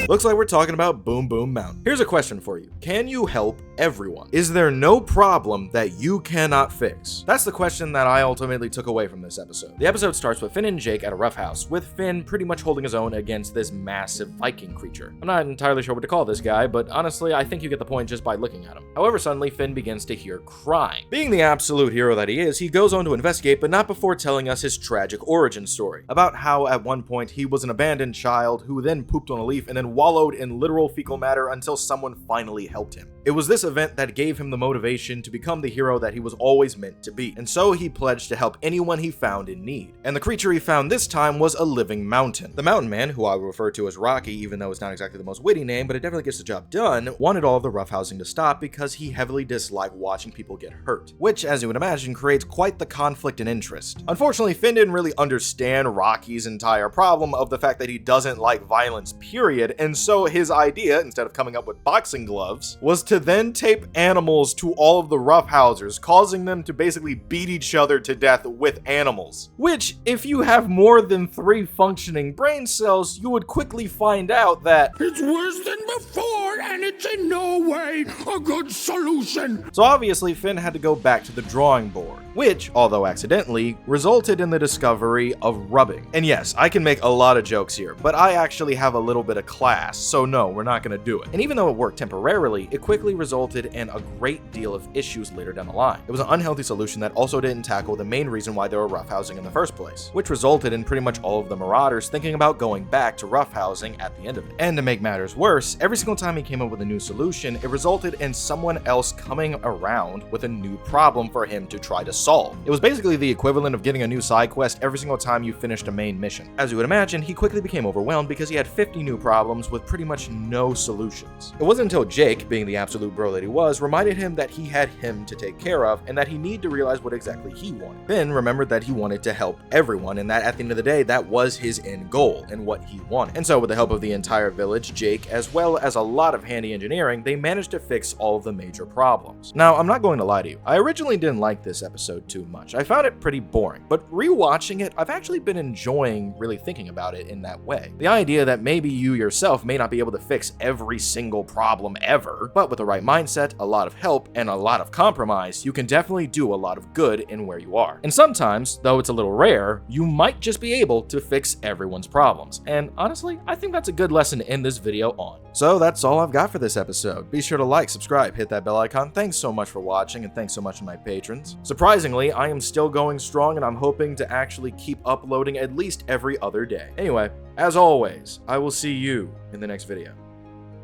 Looks like we're talking about Boom Boom Mountain. Here's a question for you. Can you help everyone? Is there no problem that you cannot fix? That's the question that I ultimately took away from this episode. The episode starts with Finn and Jake at a roughhouse, with Finn pretty much holding his own against this massive Viking creature. I'm not entirely sure what to call this guy, but honestly, I think you get the point just by looking at him. However, suddenly Finn begins to hear crying. Being the absolute hero that he is, he goes on to investigate, but not before telling us his tragic origin story, about how at one point he was an abandoned child who then pooped on a leaf and then wallowed in literal fecal matter until someone finally helped him. It was this event that gave him the motivation to become the hero that he was always meant to be, and so he pledged to help anyone he found in need. And the creature he found this time was a living mountain. The mountain man, who I will refer to as Rocky, even though it's not exactly the most witty name, but it definitely gets the job done, wanted all of the roughhousing to stop because he heavily disliked watching people get hurt, which, as you would imagine, creates quite the conflict and interest. Unfortunately, Finn didn't really understand Rocky's entire problem of the fact that he doesn't like violence, period, and so his idea, instead of coming up with boxing gloves, was to then tape animals to all of the roughhousers, causing them to basically beat each other to death with animals. Which, if you have more than 3 functioning brain cells, you would quickly find out that it's worse than before, and it's in no way a good solution. So obviously Finn had to go back to the drawing board, which, although accidentally, resulted in the discovery of rubbing. And yes, I can make a lot of jokes here, but I actually have a little bit of class, so no, we're not gonna do it. And even though it worked temporarily, it quickly resulted in a great deal of issues later down the line. It was an unhealthy solution that also didn't tackle the main reason why they were roughhousing in the first place, which resulted in pretty much all of the marauders thinking about going back to roughhousing at the end of it. And to make matters worse, every single time he came up with a new solution, it resulted in someone else coming around with a new problem for him to try to solve. It was basically the equivalent of getting a new side quest every single time you finished a main mission. As you would imagine, he quickly became overwhelmed because he had 50 new problems with pretty much no solutions. It wasn't until Jake, being the absolute bro that he was, reminded him that he had him to take care of and that he needed to realize what exactly he wanted. Finn remembered that he wanted to help everyone and that at the end of the day, that was his end goal and what he wanted. And so with the help of the entire village, Jake, as well as a lot of handy engineering, they managed to fix all of the major problems. Now, I'm not going to lie to you. I originally didn't like this episode too much. I found it pretty boring, but rewatching it, I've actually been enjoying really thinking about it in that way. The idea that maybe you yourself may not be able to fix every single problem ever, but with the right mindset, a lot of help, and a lot of compromise, you can definitely do a lot of good in where you are. And sometimes, though it's a little rare, you might just be able to fix everyone's problems. And honestly, I think that's a good lesson to end this video on. So that's all I've got for this episode. Be sure to like, subscribe, hit that bell icon. Thanks so much for watching, and thanks so much to my patrons. Surprisingly, I am still going strong, and I'm hoping to actually keep uploading at least every other day. Anyway, as always, I will see you in the next video.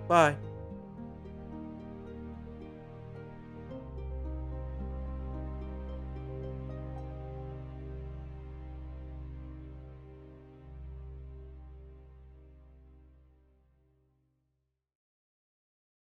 Bye.